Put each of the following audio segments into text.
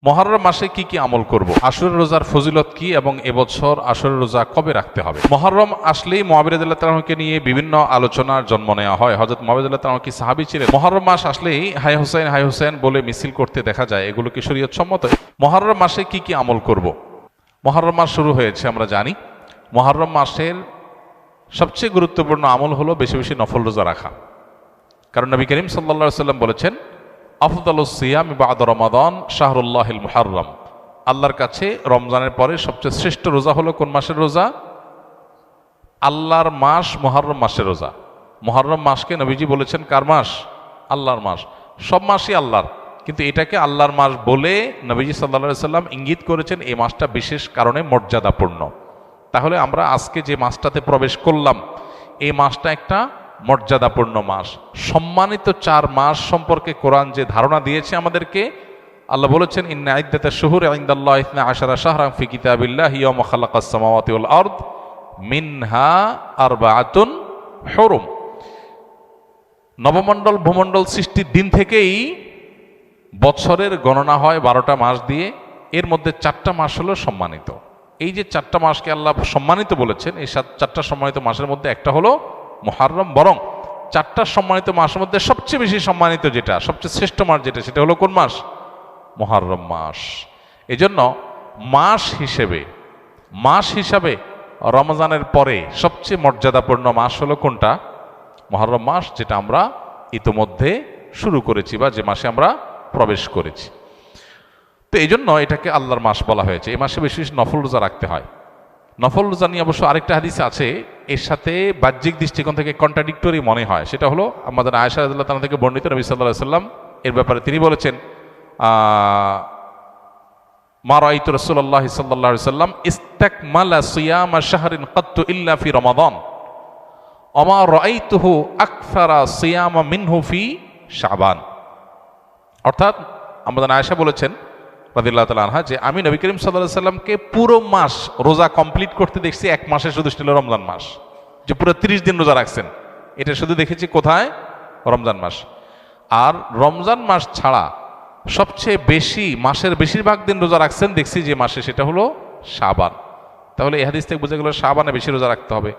মুহররম মাসে কি কি আমল করব? আশুরা রোজার ফজিলত কি এবং এবছর আশুরা রোজা কবে রাখতে হবে? মুহররম আসলেই মুআবিয়া রাদিয়াল্লাহু তাআলাকে নিয়ে বিভিন্ন আলোচনার জন্ম নেওয়া হয়। হযরত মুআবিয়া রাদিয়াল্লাহু তাআলা কি সাহাবী ছিলেন? মুহররম মাস আসলেই হাই হুসাইন বলে মিছিল করতে দেখা যায়, এগুলো কি শরীয়ত সম্মত? মুহররম মাসে কি কি আমল করব? মুহররম মাস শুরু হয়েছে আমরা জানি। মুহররম মাসের সবচেয়ে গুরুত্বপূর্ণ আমল হলো বেশি বেশি নফল রোজা রাখা। কারণ নবী করিম সাল্লাল্লাহু আলাইহি ওয়াসাল্লাম বলেছেন, আফদালুস সিয়াম বা'দা রমাদান শাহরুল্লাহিল মুহাররম। আল্লাহর কাছে রমজানের পরে সবচেয়ে শ্রেষ্ঠ রোজা হলো কোন মাসের রোজা? আল্লাহর মাস মুহররম মাসের রোজা। মুহররম মাসকে নবীজি বলেছেন কার মাস? আল্লাহর মাস। সব মাসই আল্লাহর, কিন্তু এটাকে আল্লাহর মাস বলে নবীজি সাল্লাল্লাহু আলাইহি সাল্লাম ইঙ্গিত করেছেন এই মাসটা বিশেষ কারণে মর্যাদাপূর্ণ। তাহলে আমরা আজকে যে মাসটাতে প্রবেশ করলাম, এই মাসটা একটা মর্যাদাপূর্ণ মাস। সম্মানিত 4 মাস সম্পর্কে কোরআন যে ধারণা দিয়েছে আমাদেরকে, আল্লাহ বলেছেন, ইন্না ইদ্দাতাশ শুহুরি ইনদাল্লাহি 12 শাহরান ফি কিতাবিল্লাহি ইয়াওমা খালাকাস সামাওয়াতি ওয়াল আরদ মিনহা আরবাআতুন হুরুম। নবমণ্ডল ভূমণ্ডল সৃষ্টির দিন থেকেই বছরের গণনা হয় 12টা মাস দিয়ে। এর মধ্যে 4টা মাস হলো সম্মানিত। এই যে 4টা মাসকে আল্লাহ সম্মানিত বলেছেন, এই 4টা সম্মানিত মাসের মধ্যে একটা হলো মুহররম। বরং 4টা সম্মানিত মাসের মধ্যে সবচেয়ে বেশি সম্মানিত যেটা, সবচেয়ে শ্রেষ্ঠ মাস যেটা, সেটা হলো কোন মাস? মুহররম মাস। এজন্য মাস হিসাবে রমজানের পরে সবচেয়ে মর্যাদাপূর্ণ মাস হলো কোনটা? মুহররম মাস, যেটা আমরা ইতোমধ্যে শুরু করেছি বা যে মাসে আমরা প্রবেশ করেছি। তো এই জন্য এটাকে আল্লাহর মাস বলা হয়েছে। এই মাসে বেশি বেশি নফল রোজা রাখতে হয়। নফল রোজা নিয়ে অবশ্য আরেকটা হাদিস আছে, এর সাথে বাহ্যিক দৃষ্টিকোণ থেকে কন্ট্রাডিক্টরি মনে হয়। সেটা হলো আমাদের আয়েশা রাদিয়াল্লাহু তাআলা থেকে বর্ণিত, নবী সাল্লাল্লাহু আলাইহি সাল্লাম এর ব্যাপারে তিনি বলেছেন, মা রাআইতু রাসূলুল্লাহ সাল্লাল্লাহু আলাইহি সাল্লাম ইস্তাকমালা সিয়ামা শাহরিন কাত্তু ইল্লা ফি রমাদান ওয়া মা রাআইতুহু আকসারা সিয়ামা মিনহু ফি শাবান। অর্থাৎ আমাদের আয়েশা বলেছেন রাদিয়াল্লাহু তাআলা আনহা, যে আমি নবী করিম সাল্লাল্লাহু আলাইহি সাল্লামকে পুরো মাস রোজা কমপ্লিট করতে দেখছি এক মাসে, শুধু ছিল রমজান মাস, যে পুরো 30 দিন রোজা রাখছেন। এটা শুধু দেখেছি কোথায়? রমজান মাস। আর রমজান মাস ছাড়া সবচেয়ে বেশি, মাসের বেশিরভাগ দিন রোজা রাখছেন দেখছি যে মাসে, সেটা হলো শাবান। তাহলে এই হাদিস থেকে বোঝা গেল শাবানে বেশি রোজা রাখতে হবে।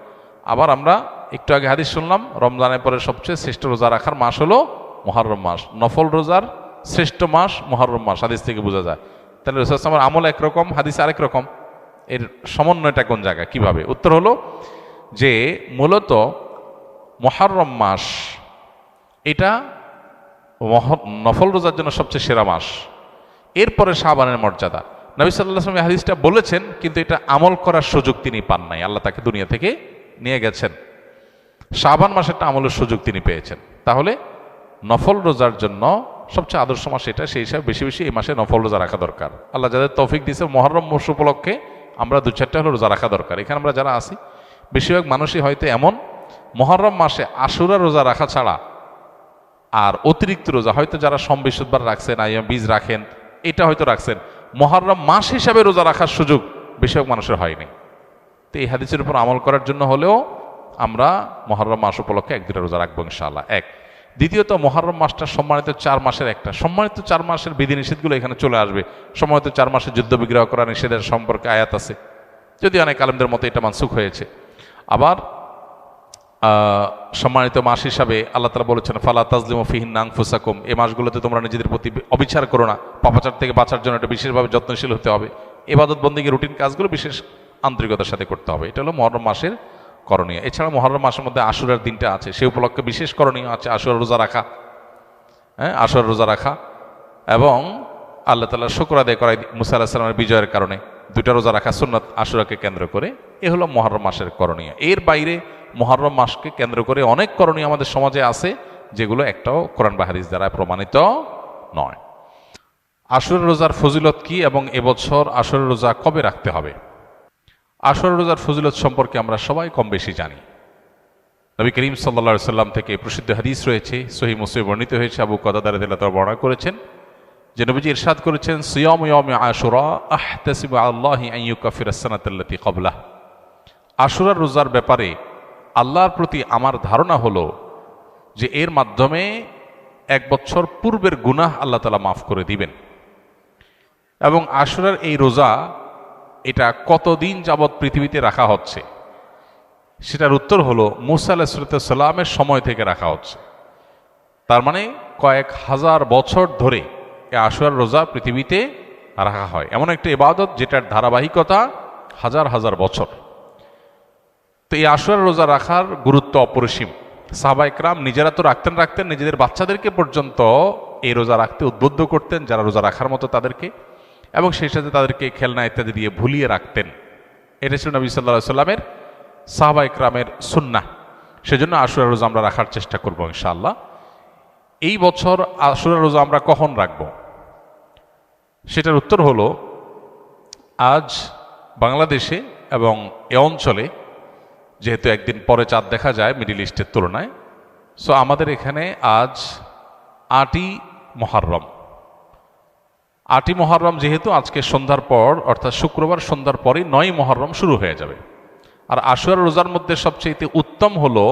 আবার আমরা একটু আগে হাদিস শুনলাম, রমজানের পরে সবচেয়ে শ্রেষ্ঠ রোজা রাখার মাস হলো মুহররম মাস। নফল রোজার শ্রেষ্ঠ মাস মুহররম মাস, হাদিস থেকে বোঝা যায়। তাহলে রাসূল সাল্লাল্লাহু আলাইহি ওয়াসাল্লামের আমল একরকম, হাদিস আরেক রকম। এর সমন্বয়টা কোন জায়গায়, কিভাবে? উত্তর হলো যে মূলত মুহররম মাস এটা নফল রোজার জন্য সবচেয়ে সেরা মাস। এরপরে শাবানের মর্যাদা। নবী সাল্লাল্লাহু আলাইহি ওয়াসাল্লাম হাদিসটা বলেছেন, কিন্তু এটা আমল করার সুযোগ তিনি পান নাই। আল্লাহ তাকে দুনিয়া থেকে নিয়ে গেছেন। শাবান মাসেরটা আমলের সুযোগ তিনি পেয়েছেন। তাহলে নফল রোজার জন্য সবচেয়ে আদর্শ মাস এটা, সেই হিসাবে বেশি বেশি এই মাসে নফল রোজা রাখা দরকার। আল্লাহ যাদের তৌফিক দিয়েছে, মুহররম মাস উপলক্ষে আমরা 2-4টা হলো রোজা রাখা দরকার। এখানে আমরা যারা আছি, বেশিরভাগ মানুষই হয়তো এমন মুহররম মাসে আশুরা রোজা রাখা ছাড়া আর অতিরিক্ত রোজা, হয়তো যারা সোম বৃহস্পতিবার রাখছেন, আইয়াম বীজ রাখেন, এটা হয়তো রাখছেন, মুহররম মাস হিসাবে রোজা রাখার সুযোগ বেশিরভাগ মানুষের হয়নি। তো এই হাদিসের উপর আমল করার জন্য হলেও আমরা মুহররম মাস উপলক্ষে 1-2টা রোজা রাখবো ইনশাআল্লাহ। এক। দ্বিতীয়ত, মুহররম মাসটা সম্মানিত 4 মাসের একটা। সম্মানিত 4 মাসের বিধিনিষেধগুলো এখানে চলে আসবে। সম্মানিত 4 মাসে যুদ্ধ বিগ্রহ করা নিষেধের সম্পর্কে আয়াত আছে, যদি অনেক আলেমদের মতো এটা মানসুখ হয়েছে। আবার সম্মানিত মাস হিসাবে আল্লাহ তাআলা বলেছেন, ফালা তাজলিমু ফিহিন্না আনফুসাকুম, এই মাসগুলোতে তোমরা নিজেদের প্রতি অবিচার করো না। পাপাচার থেকে বাঁচার জন্য এটা বিশেষভাবে যত্নশীল হতে হবে। ইবাদত বন্দেগী রুটিন কাজগুলো বিশেষ আন্তরিকতার সাথে করতে হবে। এটা হলো মুহররম মাসের করণীয়। এছাড়া মুহররম মাসের মধ্যে আশুরার দিনটা আছে, সেই উপলক্ষে বিশেষ করণীয় আছে আশুরা রোজা রাখা। আশুরা রোজা রাখা এবং আল্লাহ তাআলার শুকর আদায় করা মুসা আলাইহিস সালামের বিজয়ের কারণে 2টা রোজা রাখা সুন্নাত আশুরাকে কেন্দ্র করে। এ হলো মুহররম মাসের করণীয়। এর বাইরে মুহররম মাসকে কেন্দ্র করে অনেক করণীয় আমাদের সমাজে আছে, যেগুলো একটাও কোরআন বা হাদিস দ্বারা প্রমাণিত নয়। আশুরা রোজার ফজিলত কি এবং এবছর আশুরা রোজা কবে রাখতে হবে? আশুরা রোজার ফজিলত সম্পর্কে আমরা সবাই কম বেশি জানি। নবী করিম সাল্লাল্লাহু আলাইহি সাল্লাম থেকে প্রসিদ্ধ হাদিস রয়েছে, সহিহ মুসলিমে বর্ণিত হয়েছে। আবু কাতাদা রাদিয়াল্লাহু তাআলা বর্ণনা করেছেন যে নবীজি ইরশাদ করেছেন, সিয়ামু ইয়াউমি আশুরা আহতাসিবু আলাল্লাহি আন ইউকাফিরাস সানাতাল্লাতী ক্বাবলাহ। আশুরার রোজার ব্যাপারে আল্লাহর প্রতি আমার ধারণা হলো যে এর মাধ্যমে 1 বছর পূর্বের গুনাহ আল্লাহ তাআলা মাফ করে দিবেন। এবং আশুরার এই রোজা এটা কতদিন যাবৎ পৃথিবীতে রাখা হচ্ছে, সেটার উত্তর হলো মুসা আলাইহিস সালামের সময় থেকে রাখা হচ্ছে। তার মানে কয়েক হাজার বছর ধরে এই আশুরার রোজা পৃথিবীতে রাখা হয়। এমন একটা ইবাদত যেটার ধারাবাহিকতা হাজার হাজার বছর। তো এই আশুরার রোজা রাখার গুরুত্ব অপরিসীম। সাহাবা ইকরাম নিজেরা তো রাখতেন, নিজেদের বাচ্চাদেরকে পর্যন্ত এই রোজা রাখতে উদ্বুদ্ধ করতেন, যারা রোজা রাখার মতো তাদেরকে, এবং সেই সাথে তাদেরকে খেলনা ইত্যাদি দিয়ে ভুলিয়ে রাখতেন। এটা ছিল নবী সাল্লাল্লাহু আলাইহি সাল্লামের, সাহাবা ইকরামের সুন্নাহ। সেজন্য আশুরার রোজা আমরা রাখার চেষ্টা করব ইনশাআল্লাহ। এই বছর আশুরার রোজা আমরা কখন রাখব, সেটার উত্তর হলো আজ বাংলাদেশে এবং এ অঞ্চলে যেহেতু একদিন পরে চাঁদ দেখা যায় মিডিল ইস্টের তুলনায়, সো আমাদের এখানে আজ ৮ই মুহররম। ৮ই মুহররম যেহেতু আজকে সন্ধ্যার পর, অর্থাৎ শুক্রবার সন্ধ্যার পরই ৯ই মুহররম শুরু হয়ে যাবে। আর আশুরার রোজার মধ্যে সবচেয়ে উত্তম হলো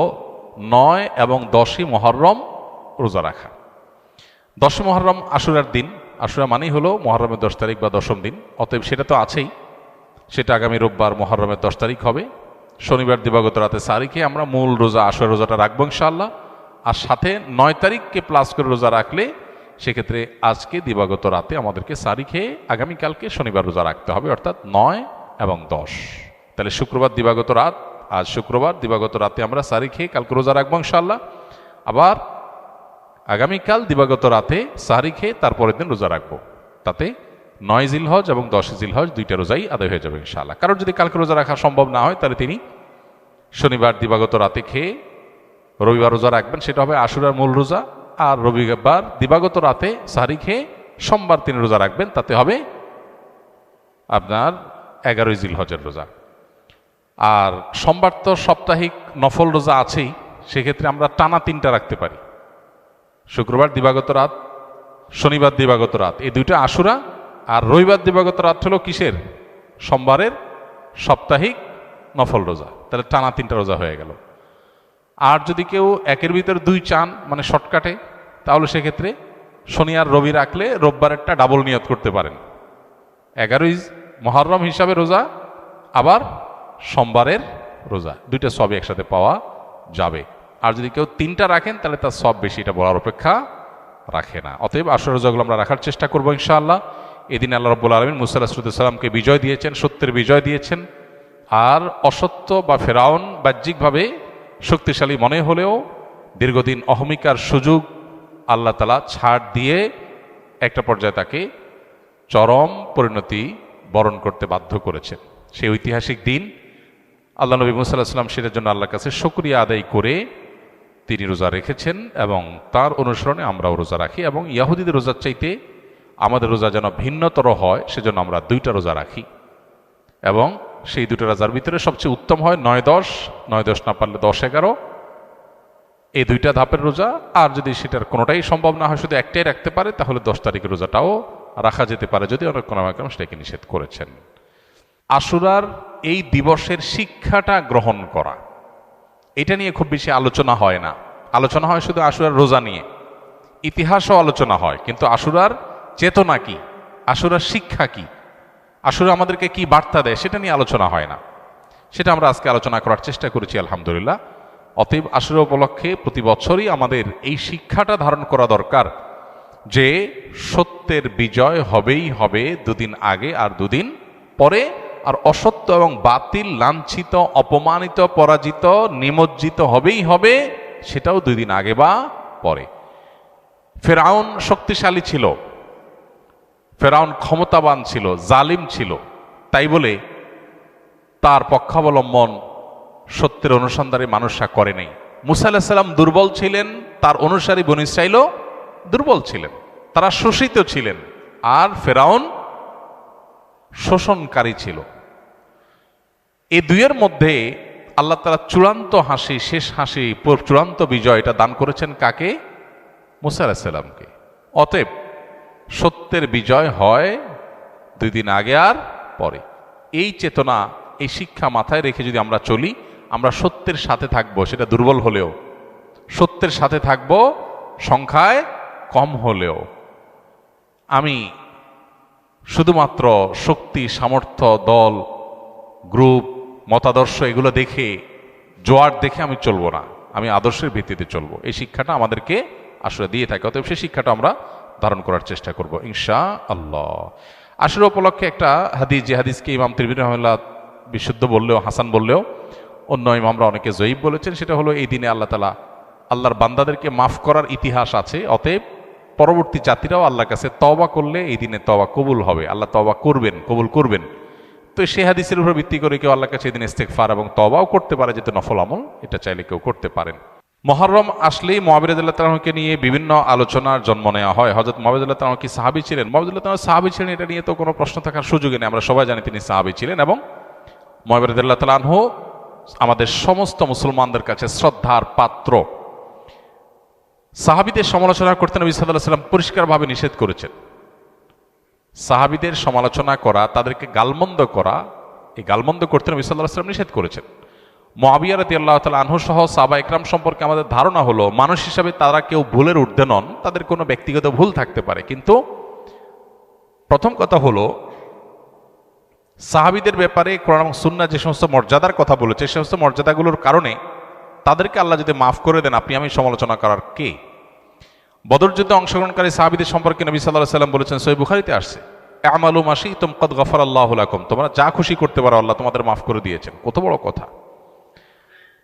৯ এবং 10ই মুহররম রোজা রাখা। 10ই মুহররম আশুরার দিন, আশুরা মানেই হলো মুহররমের 10 তারিখ বা 10ম দিন, অতএব সেটা তো আছেই। সেটা আগামী রোববার মুহররমের 10 তারিখ হবে। শনিবার দিবাগত রাতে সারিখে আমরা মূল রোজা আশুরা রোজাটা রাখবো ইনশাআল্লাহ। আর সাথে 9 তারিখকে প্লাস করে রোজা রাখলে সেক্ষেত্রে আজকে দিবাগত রাতে আমাদেরকে সারি খেয়ে আগামীকালকে শনিবার রোজা রাখতে হবে, অর্থাৎ 9 এবং 10। তাহলে শুক্রবার দিবাগত রাত, আজ শুক্রবার দিবাগত রাতে আমরা সারি খেয়ে কালকে রোজা রাখবো ইনশাআল্লাহ। আবার আগামীকাল দিবাগত রাতে সারি খেয়ে তারপরের দিন রোজা রাখবো। তাতে 9 জিলহজ এবং 10 জিলহজ দুইটা রোজাই আদায় হয়ে যাবে ইনশাআল্লাহ। কারণ যদি কালকে রোজা রাখা সম্ভব না হয় তাহলে তিনি শনিবার দিবাগত রাতে খেয়ে রবিবার রোজা রাখবেন, সেটা হবে আশুরার মূল রোজা। আর রবিবার দিবাগত রাতে সারি খেয়ে সোমবার তিনি রোজা রাখবেন, তাতে হবে আপনার 11 জিলহজের রোজা। আর সোমবার তো সাপ্তাহিক নফল রোজা আছেই, সেক্ষেত্রে আমরা টানা 3টা রাখতে পারি। শুক্রবার দিবাগত রাত, শনিবার দিবাগত রাত, এই দুইটা আশুরা। আর রবিবার দিবাগত রাত হলো কিসের? সোমবারের সাপ্তাহিক নফল রোজা। তাহলে টানা 3টা রোজা হয়ে গেল। আর যদি কেউ একের ভিতর 2 চান, মানে শর্টকাটে, তাহলে সেক্ষেত্রে শনি আর রবি রাখলে রোববারেরটা ডাবল নিয়ত করতে পারেন। 11ই মুহররম হিসাবে রোজা, আবার সোমবারের রোজা, দুইটা সবই একসাথে পাওয়া যাবে। আর যদি কেউ 3টা রাখেন তাহলে তার সব বেশি, এটা বলার অপেক্ষা রাখে না। অতএব আশুরা রোজাগুলো আমরা রাখার চেষ্টা করবো ইনশাআল্লাহ। এদিন আল্লাহ রাব্বুল আলামিন মুসা আলাইহিস সালামকে বিজয় দিয়েছেন, সত্যের বিজয় দিয়েছেন। আর অসত্য বা ফেরাউন বাহ্যিকভাবে শক্তিশালী মনে হলেও দীর্ঘদিন অহমিকার সুযোগ আল্লাহ তাআলা ছাড় দিয়ে একটা পর্যায়ে তাকে চরম পরিণতি বরণ করতে বাধ্য করেছেন। সেই ঐতিহাসিক দিন আল্লাহ নবী মুসা আলাইহিস সালাম সেটার জন্য আল্লাহর কাছে শুকরিয়া আদায় করে তিনি রোজা রেখেছেন, এবং তার অনুসরণে আমরাও রোজা রাখি। এবং ইয়াহুদীদের রোজার চাইতে আমাদের রোজা যেন ভিন্নতর হয়, সেজন্য আমরা 2টা রোজা রাখি। এবং সেই 2টা রোজার ভিতরে সবচেয়ে উত্তম হয় 9-10, 9-10 না পারলে 10-11, এই 2টা ধাপের রোজা। আর যদি সেটার কোনোটাই সম্ভব না হয়, শুধু একটাই রাখতে পারে, তাহলে 10 তারিখের রোজাটাও রাখা যেতে পারে, যদি অনেক কোনো সেটাকে নিষেধ করেছেন। আশুরার এই দিবসের শিক্ষাটা গ্রহণ করা, এটা নিয়ে খুব বেশি আলোচনা হয় না। আলোচনা হয় শুধু আশুরার রোজা নিয়ে, ইতিহাসও আলোচনা হয়, কিন্তু আশুরার চেতনা কি, আশুরার শিক্ষা কি, আশুরা আমাদেরকে কি বার্তা দেয়, সেটা নিয়ে আলোচনা হয় না। সেটা আমরা আজকে আলোচনা করার চেষ্টা করেছি আলহামদুলিল্লাহ। অতএব আশুরা উপলক্ষে প্রতি বছরই আমাদের এই শিক্ষাটা ধারণ করা দরকার যে সত্যের বিজয় হবেই হবে 2 দিন আগে আর 2 দিন পরে। আর অসত্য এবং বাতিল লাঞ্ছিত, অপমানিত, পরাজিত, নিমজ্জিত হবেই হবে, সেটাও 2 দিন আগে বা পরে। ফেরাউন শক্তিশালী ছিল, ফেরাউন ক্ষমতাবান ছিল, জালিম ছিল, তাই বলে তার পক্ষাবলম্বন সত্যের অনুসন্ধানে মানুষরা করে নাই। মুসা আলাইহিস সালাম দুর্বল ছিলেন, তার অনুসারী বনী ইসরাঈলও দুর্বল ছিলেন, তারা শোষিত ছিলেন। আর ফেরাউন শোষণকারী ছিল। এই দুইয়ের মধ্যে আল্লাহ তাআলা চূড়ান্ত হাসি, শেষ হাসি, চূড়ান্ত বিজয় এটা দান করেছেন কাকে? মুসা আলাইহিস সালামকে। অতএব সত্যের বিজয় হয় 2 দিন আগে আর পরে। এই চেতনা, এই শিক্ষা মাথায় রেখে যদি আমরা চলি, আমরা সত্যের সাথে থাকবো, সেটা দুর্বল হলেও সত্যের সাথে থাকবো, সংখ্যায় কম হলেও। আমি শুধুমাত্র শক্তি, সামর্থ্য, দল, গ্রুপ, মতাদর্শ এগুলো দেখে, জোয়ার দেখে আমি চলবো না, আমি আদর্শের ভিত্তিতে চলবো। এই শিক্ষাটা আমাদেরকে আসলে দিয়ে থাকে। অতএব সেই শিক্ষাটা আমরা ধারণ করার চেষ্টা করব ইনশা আল্লাহ। আশুরা উপলক্ষে একটা হাদিস, যে হাদিসকে ইমাম তিরমিজি রাহিমাহুল্লাহ বিশুদ্ধ বললেও, হাসান বললেও, অন্য ইমামরা অনেকে জয়ীব বলেছেন, সেটা হলো এই দিনে আল্লাহ তাআলা আল্লাহর বান্দাদেরকে মাফ করার ইতিহাস আছে। অতএব পরবর্তী জাতিরাও আল্লাহর কাছে তওবা করলে এই দিনে তওবা কবুল হবে, আল্লাহ তওবা করবেন, কবুল করবেন। তো সেই হাদিসের উপর ভিত্তি করে কেউ আল্লাহর কাছে এই দিন ইস্তেগফার এবং তওবাও করতে পারে, যেহেতু নফল আমল, এটা চাইলে কেউ করতে পারেন। মুহররম আসলেই মুআবিয়া রাদিয়াল্লাহু তাআলাকে নিয়ে বিভিন্ন আলোচনার জন্ম নেওয়া হয়। হযরত মুআবিয়া রাদিয়াল্লাহু তাআলা কি সাহাবী ছিলেন? মুআবিয়া রাদিয়াল্লাহু তাআলা সাহাবী ছিলেন, এটা নিয়ে তো কোনো প্রশ্ন থাকার সুযোগই নেই। আমরা সবাই জানি তিনি সাহাবী ছিলেন এবং মুআবিয়া রাদিয়াল্লাহু তাআলা আনহু আমাদের সমস্ত মুসলমানদের কাছে শ্রদ্ধার পাত্র। সাহাবীদের সমালোচনা করতে নবী সাল্লাল্লাহু আলাইহি ওয়াসাল্লাম পরিষ্কারভাবে নিষেধ করেছেন। সাহাবীদের সমালোচনা করা, তাদেরকে গালমন্দ করা, এই গালমন্দ করতে নবী সাল্লাল্লাহু আলাইহি ওয়াসাল্লাম নিষেধ করেছেন। মুআবিয়া রাদিয়াল্লাহু তাআলা আনহু সহ সাহাবা ইকরাম সম্পর্কে আমাদের ধারণা হলো, মানুষ হিসাবে তারা কেউ ভুলের ঊর্ধ্বে নন, তাদের কোনো ব্যক্তিগত ভুল থাকতে পারে। কিন্তু প্রথম কথা হলো, সাহাবীদের ব্যাপারে কোরআন এবং সুন্নাহ যে সমস্ত মর্যাদার কথা বলেছে, সেই সমস্ত মর্যাদাগুলোর কারণে তাদেরকে আল্লাহ যদি মাফ করে দেন, আপনি আমি সমালোচনা করার কে? বদর যুদ্ধে অংশগ্রহণকারী সাহাবীদের সম্পর্কে নবী সাল্লাল্লাহু আলাইহি ওয়াসাল্লাম বলেছেন, সহিহ বুখারীতে আসছে, আমালু মা শি'তুম ক্বাদ গাফারাল্লাহু লাকুম, তোমরা যা খুশি করতে পারো, আল্লাহ তোমাদের মাফ করে দিয়েছেন। কত বড় কথা!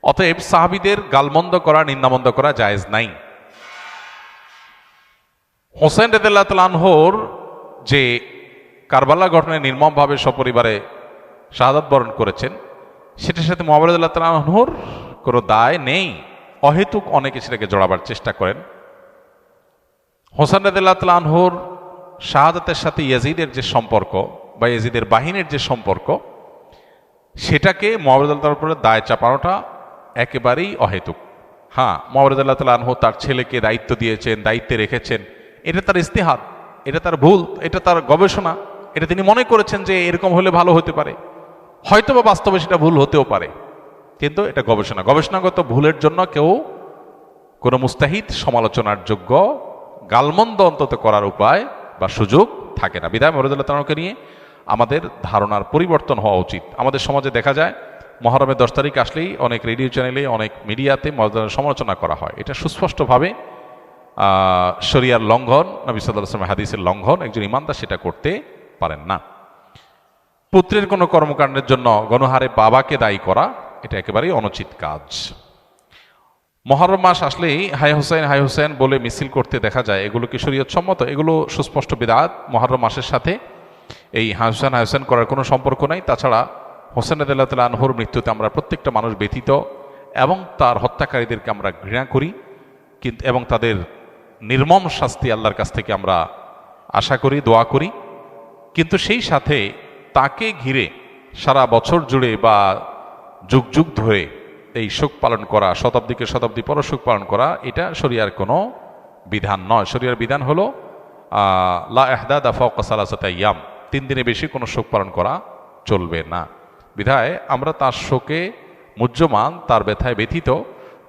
অতএব সাহাবীদের গালমন্দ করা, নিন্দামন্দ করা জায়েজ নাই। হোসেন রাদিয়াল্লাহু তাআলা আনহুর যে কারবালা ঘটনায় নির্মমভাবে সপরিবারে শাহাদাত বরণ করেছেন, সেটার সাথে মুআবিয়া রাদিয়াল্লাহু তাআলা আনহুর কোনো দায় নেই। অহেতুক অনেকে সেটাকে জড়াবার চেষ্টা করেন। হোসেন রাদিয়াল্লাহু তাআলা আনহুর শাহাদাতের সাথে ইয়াজিদের যে সম্পর্ক বা ইয়াজিদের বাহিনীর যে সম্পর্ক, সেটাকে মুআবিয়া রাদিয়াল্লাহু তাআলার উপরে দায় চাপানোটা একেবারেই অহেতুক। হ্যাঁ, মুআবিয়া রাদিয়াল্লাহু তাআলা আনহু তার ছেলেকে দায়িত্ব দিয়েছেন, দায়িত্বে রেখেছেন, এটা তার ইজতিহাদ, এটা তার ভুল, এটা তার গবেষণা, এটা তিনি মনে করেছেন যে এরকম হলে ভালো হতে পারে। হয়তো বা বাস্তবে সেটা ভুল হতেও পারে, কিন্তু এটা গবেষণা। গবেষণাগত ভুলের জন্য কেউ কোনো মুস্তাহিদ সমালোচনার যোগ্য, গালমন্দ অন্তত করার উপায় বা সুযোগ থাকে না। বিদায় মুআবিয়া রাদিয়াল্লাহু তাআলাকে নিয়ে আমাদের ধারণার পরিবর্তন হওয়া উচিত। আমাদের সমাজে দেখা যায় মুহররমের 10 তারিখ আসলেই অনেক রেডিও চ্যানেলে, অনেক মিডিয়াতে মুআবিয়ার সমালোচনা করা হয়। এটা সুস্পষ্টভাবে শরিয়ার লঙ্ঘন, নবী সাল্লাল্লাহু আলাইহি ওয়াসাল্লামের হাদিসের লঙ্ঘন। একজন ইমানদার সেটা করতে পারেন না। পুত্রের কোনো কর্মকাণ্ডের জন্য গণহারে বাবাকে দায়ী করা, এটা একেবারেই অনুচিত কাজ। মুহররম মাস আসলেই হাই হুসাইন বলে মিছিল করতে দেখা যায়, এগুলো কি শরীয়ত সম্মত? এগুলো সুস্পষ্ট বিদআত। মুহররম মাসের সাথে এই হাই হুসাইন করার কোনো সম্পর্ক নাই। তাছাড়া হোসেন রাদিয়াল্লাহু তাআলা আনহুর মৃত্যুতে আমরা প্রত্যেকটা মানুষ ব্যথিত এবং তার হত্যাকারীদেরকে আমরা ঘৃণা করি, কিন্তু এবং তাদের নির্মম শাস্তি আল্লাহর কাছ থেকে আমরা আশা করি, দোয়া করি। কিন্তু সেই সাথে তাকে ঘিরে সারা বছর জুড়ে বা যুগ যুগ ধরে এই শোক পালন করা, শতাব্দীকে শতাব্দী পর শোক পালন করা, এটা শরিয়ার কোনো বিধান নয়। শরিয়ার বিধান হলো লা ইহদাদা ফাওকা সালাসাতি আইয়াম, 3 দিনে বেশি কোনো শোক পালন করা চলবে না। বিধায় আমরা তার শোকে মুহ্যমান, তার ব্যথায় ব্যথিত,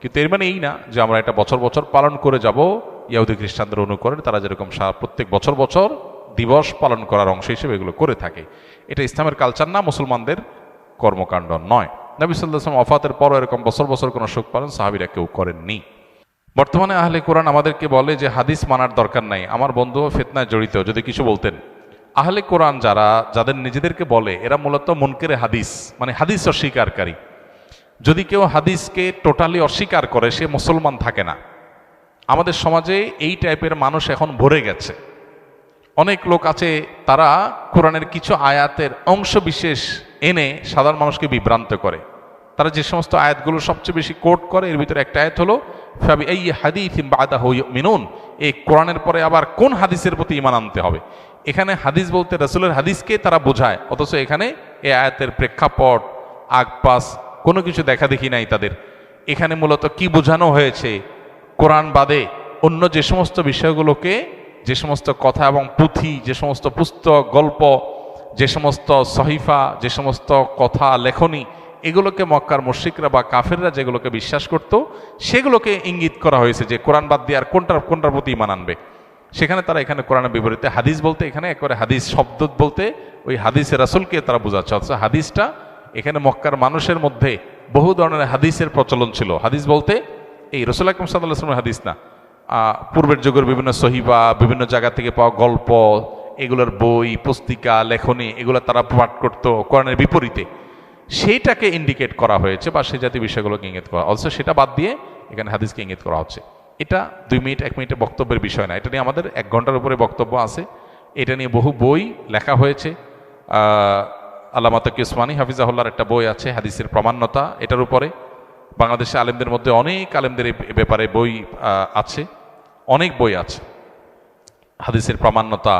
কিন্তু এর মানে এই না যে আমরা এটা বছর বছর পালন করে যাব। ইহুদি খ্রিস্টানদের অনুকরণে তারা যেরকম প্রত্যেক বছর বছর দিবস পালন করার অংশ হিসেবে এগুলো করে থাকে, এটা ইসলামের কালচার না, মুসলমানদের কর্মকাণ্ড নয়। নবী সাল্লাল্লাহু আলাইহি ওয়াসাল্লাম ওয়াফাতের পরও এরকম বছর বছর কোনো শোক পালন সাহাবীরা কেউ করেননি। বর্তমানে আহলে কোরআন আমাদেরকে বলে যে হাদিস মানার দরকার নাই। আমার বন্ধু ফিতনায় জড়িত, যদি কিছু বলতেন। আহলে কোরআন যাদের নিজেদেরকে বলে, এরা মূলত মুনকেরে হাদিস, মানে হাদিস অস্বীকারী। যদি কেউ হাদিসকে টোটালি অস্বীকার করে, সে মুসলমান থাকে না। আমাদের সমাজে এই টাইপের মানুষ এখন ভরে গেছে। অনেক লোক আছে, তারা কোরআনের কিছু আয়াতের অংশ বিশেষ এনে সাধারণ মানুষকে বিভ্রান্ত করে। তারা যে সমস্ত আয়াতগুলো সবচেয়ে বেশি কোট করে, এর ভিতরে একটা আয়াত হলো ফাবিআইয়ি হাদিসিন বা'দাহু ইউমিনুন, এই কোরআনের পরে আবার কোন হাদিসের প্রতি ঈমান আনতে হবে। এখানে হাদিস বলতে রাসূলের হাদিসকে তারা বোঝায়, অথচ এখানে এই আয়াতের প্রেক্ষাপট, আগপাস কোনো কিছু দেখা দেখি নাই তাদের। এখানে মূলত কি বোঝানো হয়েছে, কোরআন বাদে অন্য যে সমস্ত বিষয়গুলোকে, যে সমস্ত কথা এবং পুঁথি, যে সমস্ত পুস্তক, গল্প, যে সমস্ত সহিফা, যে সমস্ত কথা লেখনী, এগুলোকে মক্কার মুশরিকরা বা কাফেররা যেগুলোকে বিশ্বাস করত, সেগুলোকে ইঙ্গিত করা হয়েছে যে কোরআন বাদ দিয়ে আর কোনটার প্রতি ঈমান আনবে। সেখানে তারা এখানে কোরআনের বিপরীতে হাদিস বলতে এখানে একবারে হাদিস শব্দ বলতে ওই হাদিসের রাসূলকে তারা বোঝাচ্ছে। অথচ হাদিসটা এখানে মক্কার মানুষের মধ্যে বহু ধরনের হাদিসের প্রচলন ছিল। হাদিস বলতে এই রাসূল আকরাম সাল্লাল্লাহু আলাইহি ওয়াসাল্লামের হাদিস না, পূর্বের যুগের বিভিন্ন সহিবা, বিভিন্ন জায়গা থেকে পাওয়া গল্প, এগুলোর বই, পুস্তিকা, লেখনী, এগুলো তারা পাঠ করতো কোরআনের বিপরীতে। সেইটাকে ইন্ডিকেট করা হয়েছে বা সেই জাতীয় বিষয়গুলোকে ইঙ্গিত করা, অথচ সেটা বাদ দিয়ে এখানে হাদিসকে ইঙ্গিত করা হচ্ছে। এটা 2 মিনিট 1 মিনিটের বক্তব্যের বিষয় না, এটা নিয়ে আমাদের 1 ঘন্টার উপরে বক্তব্য আছে। এটা নিয়ে বহু বই লেখা হয়েছে। আল্লামা তাকি উসমানী হাফিজাহুল্লাহর একটা বই আছে হাদিসের প্রামাণ্যতা, এটার উপরে বাংলাদেশে আলেমদের মধ্যে অনেক আলেমদের এই ব্যাপারে বই আছে, অনেক বই আছে হাদিসের প্রামাণ্যতা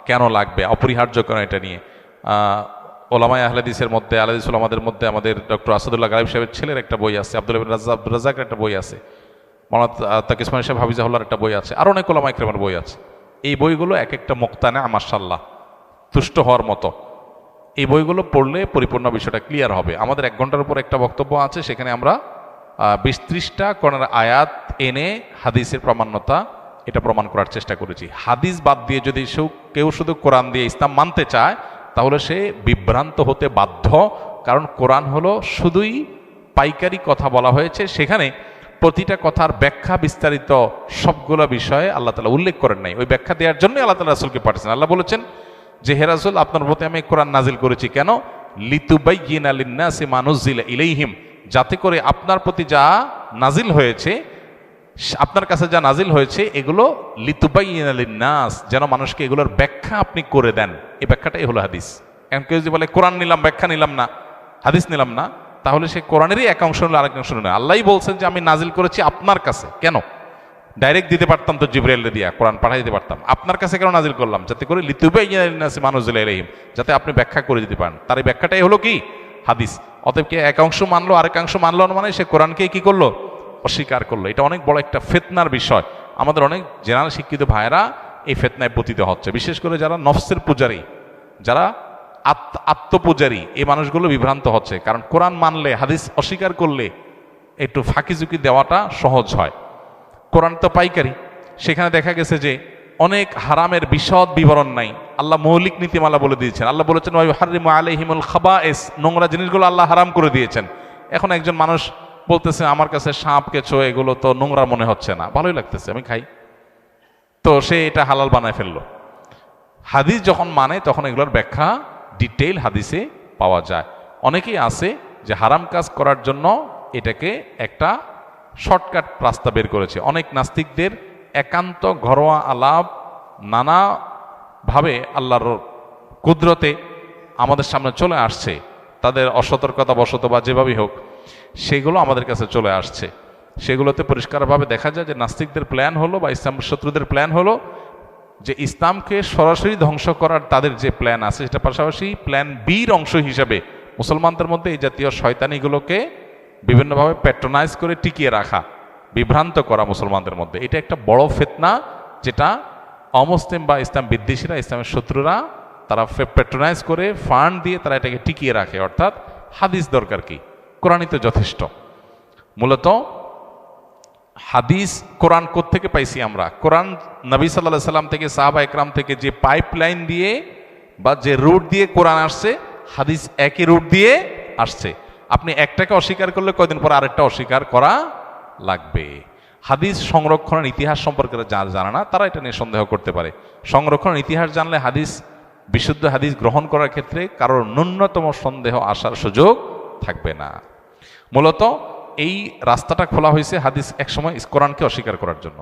কেন লাগবে, অপরিহার্য কেন, এটা নিয়ে ওলামায়ে আহলে হাদিসের মধ্যে, আহলে হাদিস ওলামাদের মধ্যে আমাদের ডক্টর আসাদুল্লাহ গালিব সাহেবের ছেলের একটা বই আছে, আব্দুল রাজ্জাকের একটা বই আছে, মাওলানা তাকি উসমানী সাহেব হাফিজাহুল্লাহর একটা বই আছে, আর অনেক ওলামা ইকরামের বই আছে। এই বইগুলো এক একটা মুক্তানা মাশাআল্লাহ তুষ্ট হওয়ার মতো। এই বইগুলো পড়লে পরিপূর্ণ বিষয়টা ক্লিয়ার হবে। আমাদের 1 ঘন্টার উপর একটা বক্তব্য আছে, সেখানে আমরা 20-30টা কোরআনের আয়াত এনে হাদিসের প্রামাণ্যতা এটা প্রমাণ করার চেষ্টা করেছি। হাদিস বাদ দিয়ে যদি কেউ শুধু কোরআন দিয়ে ইসলাম মানতে চায় তাহলে সে বিভ্রান্ত হতে বাধ্য, কারণ কোরআন হলো শুধুই পাইকারি কথা বলা হয়েছে, সেখানে প্রতিটা কথার ব্যাখ্যা বিস্তারিত সবগুলো বিষয়ে আল্লাহ তাআলা উল্লেখ করেন নাই। ওই ব্যাখ্যা দেওয়ার জন্য আল্লাহ তাআলা রাসূলকে পাঠিয়েছেন। আল্লাহ বলেছেন যে হে রাসূল, আপনার প্রতি আমি কোরআন নাজিল করেছি কেন? লিতুবাইয়িনা লিন-নাসি মা নুযিলা ইলাইহিম, যাতে করে আপনার প্রতি যা নাজিল হয়েছে, আপনার কাছে যা নাজিল হয়েছে এগুলো লিতুবাইয়িনা লিন-নাস, যেন মানুষকে এগুলোর ব্যাখ্যা আপনি করে দেন। এই ব্যাখ্যাটাই হলো হাদিস। এখন কেউ যদি বলে কোরআন নিলাম ব্যাখ্যা নিলাম না, হাদিস নিলাম না, তাহলে সে কোরআনেরই এক অংশ নিল, আরেক অংশ নিল। আল্লাহই বলছেন যে আমি নাজিল করেছি আপনার কাছে। কেন? ডাইরেক্ট দিতে পারতাম তো, জিবরাইলকে দিয়া কোরআন পাঠিয়ে দিতে পারতাম। আপনার কাছে কেন নাজিল করলাম? যাতে করে লিতুবাইয়িনা লিন-নাসি মা নুযিলা ইলাইহিম, যাতে আপনি ব্যাখ্যা করে দিতে পারেন। তার এই ব্যাখ্যাটাই হলো কি? হাদিস। অতএব কে এক অংশ মানলো আরেক অংশ মানলো না, মানে সে কোরআনকে কি করলো? অস্বীকার করলো। এটা অনেক বড় একটা ফিতনার বিষয়। আমাদের অনেক জেনারেল শিক্ষিত ভাইয়েরা এই ফিতনায় পতিত হচ্ছে, বিশেষ করে যারা নফসের পূজারী, যারা আত্মপূজারী, এই মানুষগুলো বিভ্রান্ত হচ্ছে। কারণ কোরআন মানলে হাদিস অস্বীকার করলে একটু ফাঁকিঝুঁকি দেওয়াটা সহজ হয়। কোরআন তো পাইকারি, সেখানে দেখা গেছে যে অনেক হারামের বিশদ বিবরণ নাই, আল্লাহ মৌলিক নীতিমালা বলে দিয়েছেন। আল্লাহ বলেছেন ওয়া ইউহাররিমু আলাইহিমুল খাবায়েস, নোংরা জিনিসগুলো আল্লাহ হারাম করে দিয়েছেন। এখন একজন মানুষ বলতেছে আমার কাছে সাপ কেঁচো এগুলো তো নোংরা মনে হচ্ছে না, ভালোই লাগতেছে, আমি খাই, তো সে এটা হালাল বানায় ফেললো। হাদিস যখন মানে তখন এগুলোর ব্যাখ্যা ডিটেইল হাদিসে পাওয়া যায়। অনেকেই আছে যে হারাম কাজ করার জন্য এটাকে একটা শর্টকাট রাস্তা বের করেছে। অনেক নাস্তিকদের একান্ত ঘরোয়া আলাপ নানাভাবে আল্লাহর কুদরতে আমাদের সামনে চলে আসছে, তাদের অসতর্কতা বশত বা যেভাবেই হোক সেগুলো আমাদের কাছে চলে আসছে। সেগুলোতে পরিষ্কারভাবে দেখা যায় যে নাস্তিকদের প্ল্যান হলো বা ইসলাম শত্রুদের প্ল্যান হলো যে ইসলামকে সরাসরি ধ্বংস করার তাদের যে প্ল্যান আছে, সেটা পাশাপাশি প্ল্যান বির অংশ হিসাবে মুসলমানদের মধ্যে এই জাতীয় শয়তানিগুলোকে বিভিন্নভাবে প্যাট্রোনাইজ করে টিকিয়ে রাখা, বিভ্রান্ত করা মুসলমানদের মধ্যে। এটা একটা বড় ফিতনা, যেটা অমুসলিম বা ইসলাম বিদ্বেষীরা, ইসলামের শত্রুরা, তারা প্যাট্রোনাইজ করে ফান্ড দিয়ে তারা এটাকে টিকিয়ে রাখে। অর্থাৎ হাদিস দরকার কি? কোরআনই তো যথেষ্ট। মূলত হাদিস কোরআন কোত্থেকে পাইছি আমরা? কোরআন নবী সাল্লাল্লাহু আলাইহি সাল্লাম থেকে, সাহাবা একরাম থেকে যে পাইপলাইন দিয়ে বা যে রুট দিয়ে কোরআন আসছে, হাদিস একই রুট দিয়ে আসছে। আপনি একটাকে অস্বীকার করলে কয়দিন পর আরেকটা অস্বীকার করা লাগবে। হাদিস সংরক্ষণের ইতিহাস সম্পর্কে যারা জানে না তারা এটা নিয়ে সন্দেহ করতে পারে। সংরক্ষণের ইতিহাস জানলে হাদিস, বিশুদ্ধ হাদিস গ্রহণ করার ক্ষেত্রে কারোর ন্যূনতম সন্দেহ আসার সুযোগ থাকবে না। মূলত এই রাস্তাটা খোলা হয়েছে হাদিস একসময় কোরআনকে অস্বীকার করার জন্য।